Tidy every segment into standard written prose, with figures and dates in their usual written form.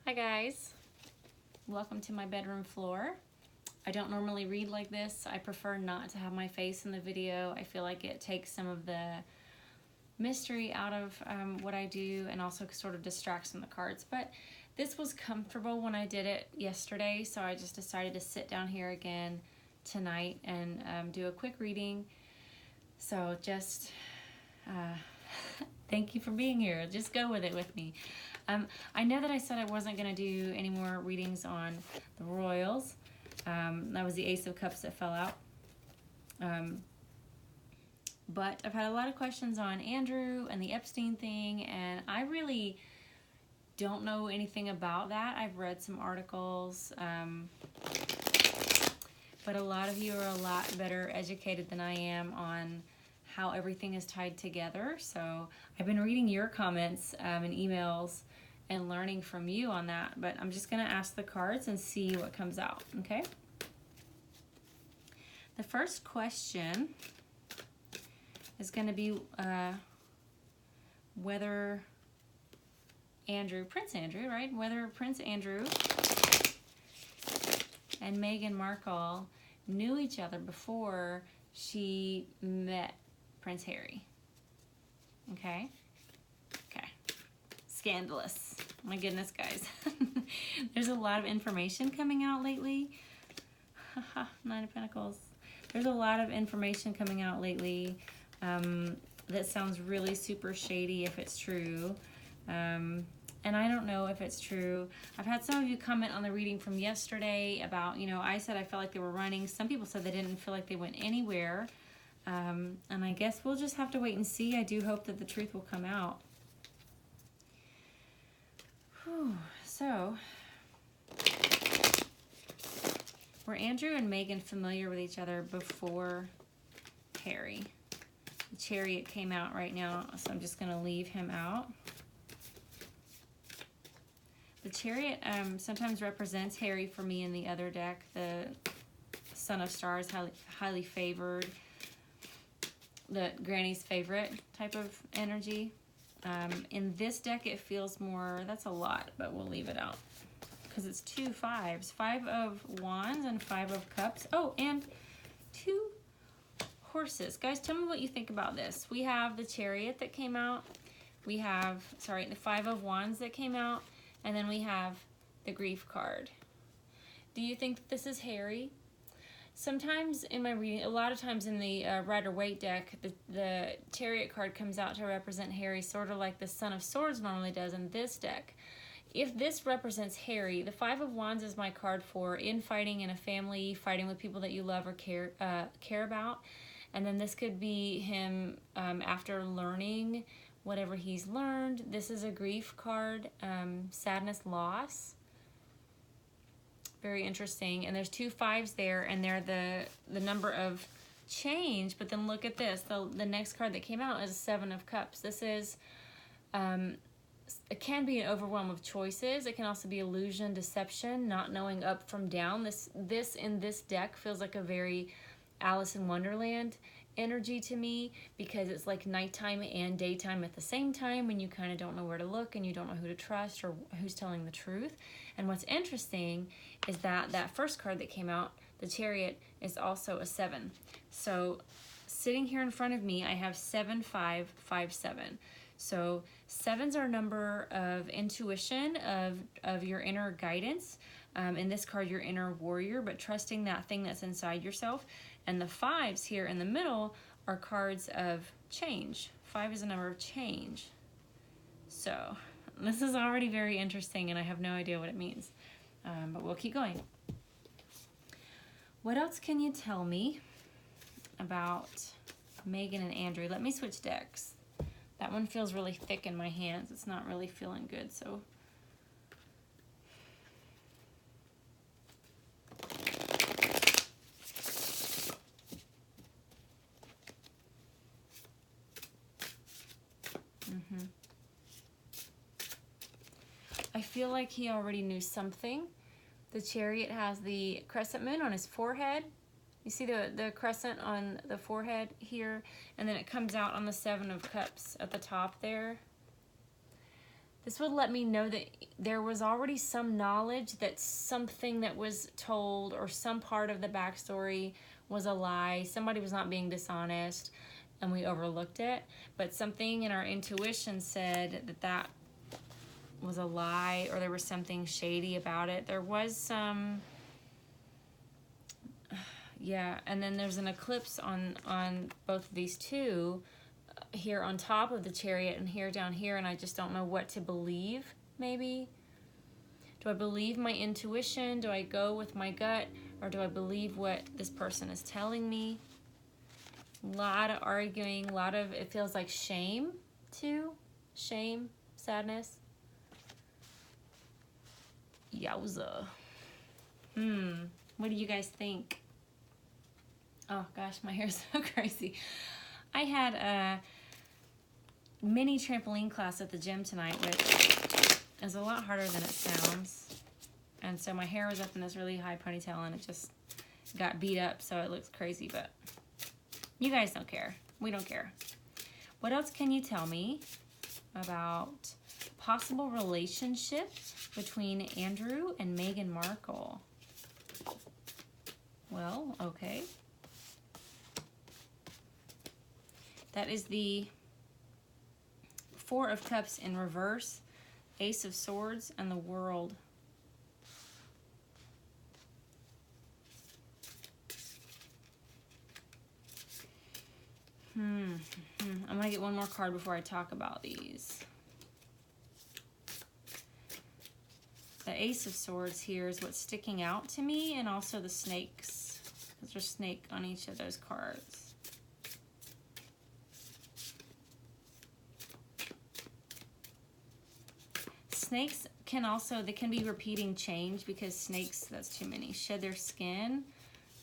Hi guys, welcome to my bedroom floor. I don't normally read like this. I prefer not to have my face in the video. I feel like it takes some of the mystery out of what I do and also sort of distracts from the cards. But this was comfortable when I did it yesterday, so I just decided to sit down here again tonight and do a quick reading. So just thank you for being here. Just go with it with me. I know that I said I wasn't going to do any more readings on the royals. That was the Ace of Cups that fell out. But I've had a lot of questions on Andrew and the Epstein thing, and I really don't know anything about that. I've read some articles, but a lot of you are a lot better educated than I am on how everything is tied together. So I've been reading your comments and emails and learning from you on that, but I'm just going to ask the cards and see what comes out, okay? The first question is going to be whether Prince Andrew, right? Whether Prince Andrew and Meghan Markle knew each other before she met Prince Harry. Okay? Okay. Scandalous. My goodness, guys. There's a lot of information coming out lately. Nine of Pentacles. There's a lot of information coming out lately that sounds really super shady if it's true. And I don't know if it's true. I've had some of you comment on the reading from yesterday about, I said I felt like they were running. Some people said they didn't feel like they went anywhere. And I guess we'll just have to wait and see. I do hope that the truth will come out. Whew. So, were Andrew and Meghan familiar with each other before Harry? The Chariot came out right now, so I'm just going to leave him out. The Chariot sometimes represents Harry for me in the other deck. The Son of Stars, highly favored. The Granny's favorite type of energy. In this deck, it feels more, that's a lot, but we'll leave it out. Because it's 2 5s. 5 of Wands and 5 of Cups. Oh, and 2 horses. Guys, tell me what you think about this. We have the Chariot that came out. We have, the 5 of Wands that came out. And then we have the Grief card. Do you think that this is Harry? Sometimes in my reading, a lot of times in the Rider-Waite deck, the Chariot card comes out to represent Harry, sort of like the Son of Swords normally does in this deck. If this represents Harry, the 5 of Wands is my card for infighting in a family, fighting with people that you love or care about. And then this could be him after learning whatever he's learned. This is a grief card, sadness, loss. Very interesting. And there's 2 5s there, and they're the number of change. But then look at this. The next card that came out is a 7 of Cups. This is, it can be an overwhelm of choices. It can also be illusion, deception, not knowing up from down. This in this deck feels like a very Alice in Wonderland energy to me, because it's like nighttime and daytime at the same time, and you kind of don't know where to look and you don't know who to trust or who's telling the truth. And what's interesting is that first card that came out, the Chariot, is also a 7. So sitting here in front of me, I have 7 5 5 7. So 7s are a number of intuition, of your inner guidance. In this card, your inner warrior, but trusting that thing that's inside yourself. And the 5s here in the middle are cards of change. 5 is a number of change. So this is already very interesting, and I have no idea what it means. But we'll keep going. What else can you tell me about Meghan and Andrew? Let me switch decks. That one feels really thick in my hands. It's not really feeling good, so. I feel like he already knew something. The Chariot has the crescent moon on his forehead. You see the crescent on the forehead here, and then it comes out on the 7 of Cups at the top there. This would let me know that there was already some knowledge that something that was told or some part of the backstory was a lie. Somebody was not being dishonest and we overlooked it. But something in our intuition said that that was a lie, or there was something shady about it. There was some, yeah, and then there's an eclipse on both of these two, here on top of the Chariot and here down here, and I just don't know what to believe. Maybe, do I believe my intuition? Do I go with my gut? Or do I believe what this person is telling me? A lot of arguing, a lot of, it feels like shame too. Shame, sadness. Yowza. What do you guys think? Oh gosh, my hair's so crazy. I had a mini trampoline class at the gym tonight, which is a lot harder than it sounds. And so my hair was up in this really high ponytail and it just got beat up, so it looks crazy, but you guys don't care. We don't care. What else can you tell me about possible relationship between Andrew and Meghan Markle? Well, okay. That is the Four of Cups in reverse, Ace of Swords, and the World. I'm going to get one more card before I talk about these. The Ace of Swords here is what's sticking out to me, and also the snakes. There's a snake on each of those cards. Snakes can also, they can be repeating change, because snakes, that's too many, shed their skin.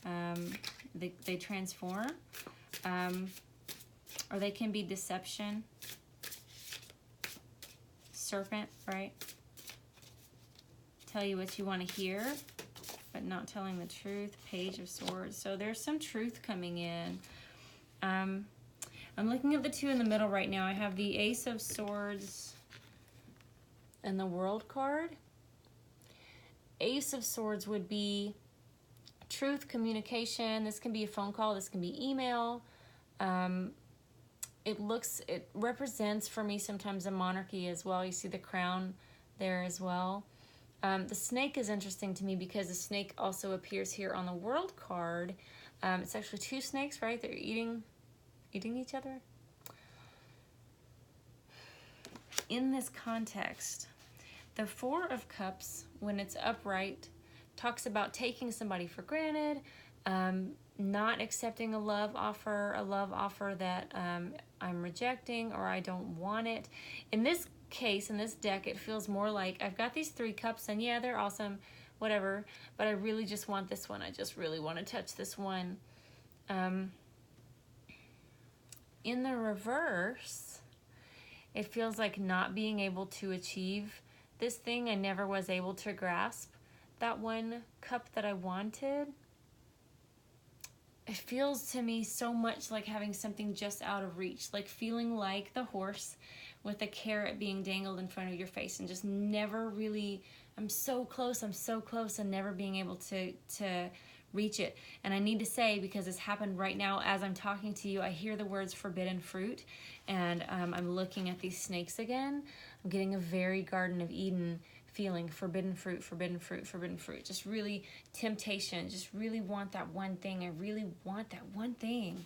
They transform. Or they can be deception. Serpent, right? Tell you what you want to hear, but not telling the truth. Page of Swords. So there's some truth coming in. I'm looking at the two in the middle right now. I have the Ace of Swords and the World card. Ace of Swords would be truth, communication. This can be a phone call. This can be email. It represents for me sometimes a monarchy as well. You see the crown there as well. The snake is interesting to me because the snake also appears here on the World card. It's actually two snakes, right? They're eating each other. In this context, the Four of Cups, when it's upright, talks about taking somebody for granted, not accepting a love offer that I'm rejecting, or I don't want it. In this case, in this deck, it feels more like I've got these 3 cups, and yeah, they're awesome, whatever, but I really just want this one. I just really want to touch this one. In the reverse, it feels like not being able to achieve this thing. I never was able to grasp that one cup that I wanted. It feels to me so much like having something just out of reach, like feeling like the horse with a carrot being dangled in front of your face and just never really, I'm so close, and never being able to reach it. And I need to say, because it's happened right now as I'm talking to you, I hear the words forbidden fruit, and I'm looking at these snakes again. I'm getting a very Garden of Eden feeling. Forbidden fruit, forbidden fruit, forbidden fruit. Just really temptation. Just really want that one thing. I really want that one thing.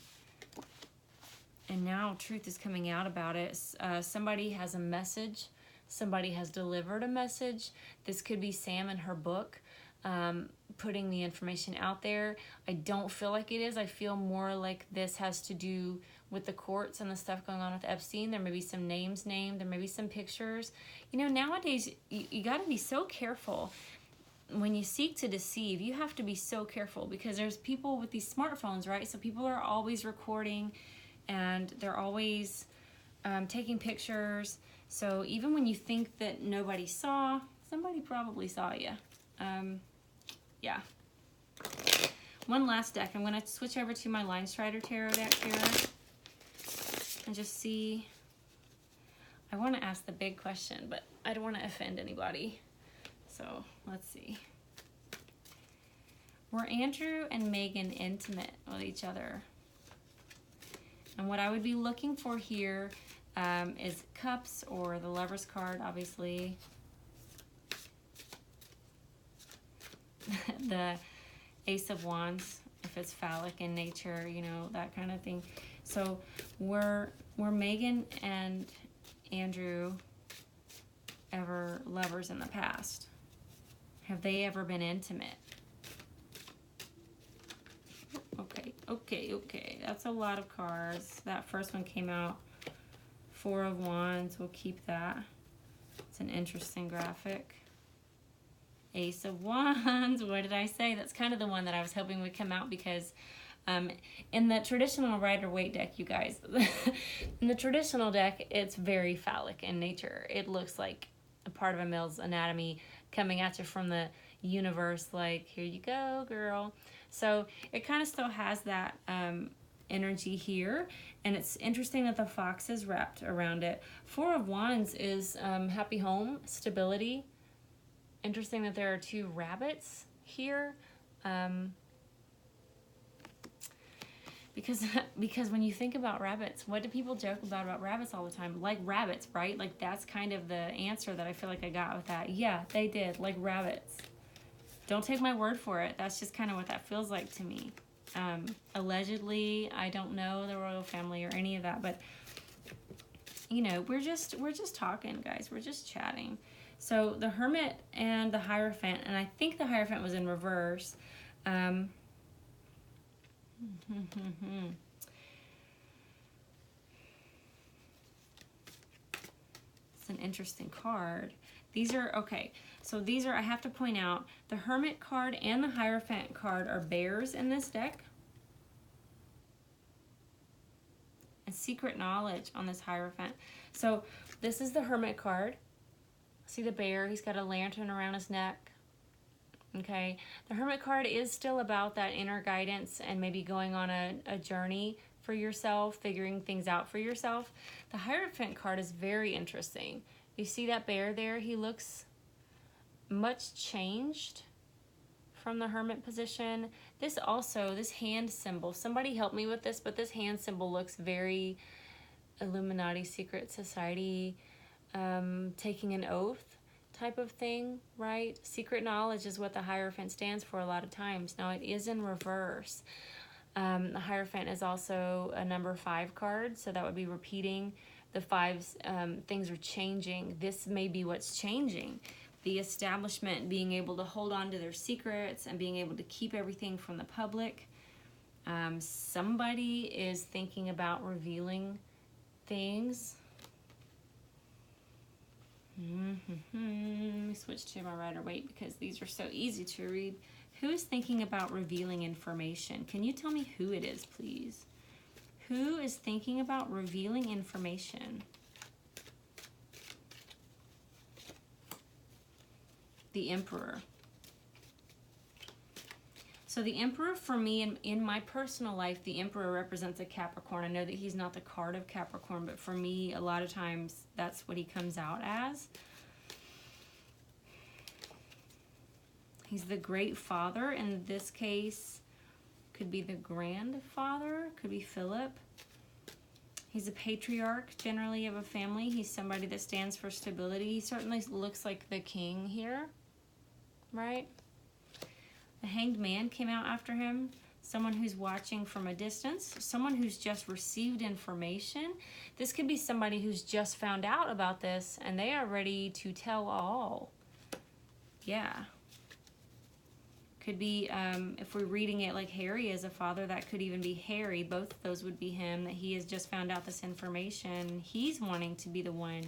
And now truth is coming out about it. Somebody has a message. Somebody has delivered a message. This could be Sam in her book, putting the information out there. I don't feel like it is. I feel more like this has to do with the courts and the stuff going on with Epstein. There may be some names named. There may be some pictures. You know, nowadays, you got to be so careful. When you seek to deceive, you have to be so careful, because there's people with these smartphones, right? So people are always recording, and they're always taking pictures. So even when you think that nobody saw, somebody probably saw you. Yeah. One last deck. I'm going to switch over to my Line Strider Tarot deck here and just see. I want to ask the big question, but I don't want to offend anybody. So let's see. Were Andrew and Meghan intimate with each other? And what I would be looking for here is cups or the Lover's card, obviously. The Ace of Wands, if it's phallic in nature, you know, that kind of thing. So were Meghan and Andrew ever lovers in the past? Have they ever been intimate? Okay. That's a lot of cards. That first one came out. Four of Wands. We'll keep that. It's an interesting graphic. Ace of Wands. What did I say? That's kind of the one that I was hoping would come out because in the traditional Rider-Waite deck, you guys, in the traditional deck, it's very phallic in nature. It looks like a part of a male's anatomy coming at you from the universe, like, here you go, girl. So it kind of still has that energy here, and it's interesting that the fox is wrapped around it. Four of Wands is happy home, stability. Interesting that there are two rabbits here. Because when you think about rabbits, what do people joke about rabbits all the time? Like rabbits, right? Like that's kind of the answer that I feel like I got with that. Yeah, they did, like rabbits. Don't take my word for it. That's just kind of what that feels like to me. Allegedly, I don't know the royal family or any of that, but you know, we're just talking, guys. We're just chatting. So the Hermit and the Hierophant, and I think the Hierophant was in reverse. It's an interesting card. These are, okay, so these are, I have to point out, the Hermit card and the Hierophant card are bears in this deck. And secret knowledge on this Hierophant. So this is the Hermit card. See the bear, he's got a lantern around his neck. Okay, the Hermit card is still about that inner guidance and maybe going on a journey for yourself, figuring things out for yourself. The Hierophant card is very interesting. You see that bear there? He looks much changed from the Hermit position. This also, this hand symbol, somebody help me with this, but this hand symbol looks very Illuminati Secret Society, taking an oath type of thing, right? Secret knowledge is what the Hierophant stands for a lot of times. Now it is in reverse. The Hierophant is also a number 5 card, so that would be repeating the 5s. Things are changing. This may be what's changing. The establishment being able to hold on to their secrets and being able to keep everything from the public. Somebody is thinking about revealing things. Let me switch to my Rider-Waite because these are so easy to read. Who is thinking about revealing information? Can you tell me who it is, please? Who is thinking about revealing information? The Emperor. So the Emperor, for me, in my personal life, the Emperor represents a Capricorn. I know that he's not the card of Capricorn, but for me, a lot of times, that's what he comes out as. He's the Great Father. In this case, could be the Grandfather, could be Philip. He's a patriarch, generally, of a family. He's somebody that stands for stability. He certainly looks like the king here, right? The Hanged Man came out after him. Someone who's watching from a distance. Someone who's just received information. This could be somebody who's just found out about this and they are ready to tell all. Yeah. Could be, if we're reading it like Harry is a father, that could even be Harry. Both of those would be him, that he has just found out this information. He's wanting to be the one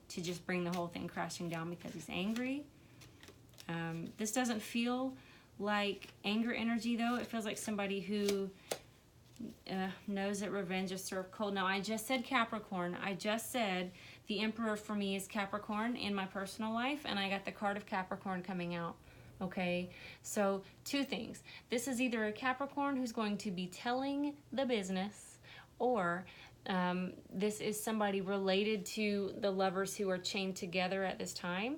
to just bring the whole thing crashing down because he's angry. This doesn't feel like anger energy, though. It feels like somebody who knows that revenge is served cold. Now, I just said Capricorn. I just said the Emperor for me is Capricorn in my personal life, and I got the card of Capricorn coming out. Okay, so 2 things. This is either a Capricorn who's going to be telling the business, or This is somebody related to the lovers who are chained together at this time.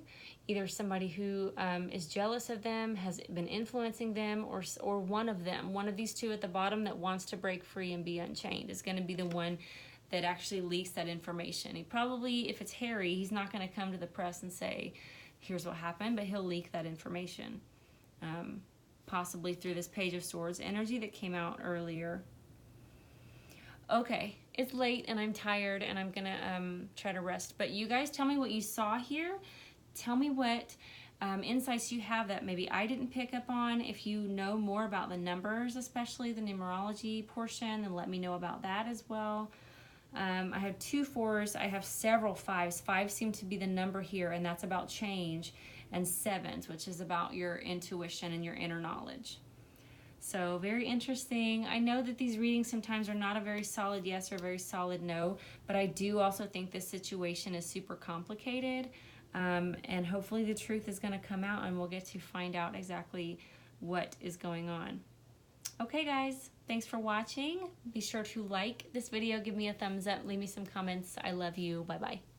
Either somebody who is jealous of them, has been influencing them, or one of them. One of these two at the bottom that wants to break free and be unchained is going to be the one that actually leaks that information. He probably, if it's Harry, he's not going to come to the press and say, here's what happened, but he'll leak that information. Possibly through this Page of Swords energy that came out earlier. Okay, it's late and I'm tired and I'm gonna try to rest. But you guys tell me what you saw here. Tell me what insights you have that maybe I didn't pick up on. If you know more about the numbers, especially the numerology portion, then let me know about that as well. I have 2 4s. I have several 5s. 5 seem to be the number here, and that's about change. And 7s, which is about your intuition and your inner knowledge. So very interesting. I know that these readings sometimes are not a very solid yes or a very solid no, but I do also think this situation is super complicated, and hopefully the truth is going to come out and we'll get to find out exactly what is going on. Okay guys, thanks for watching. Be sure to like this video, give me a thumbs up, leave me some comments. I love you. Bye-bye.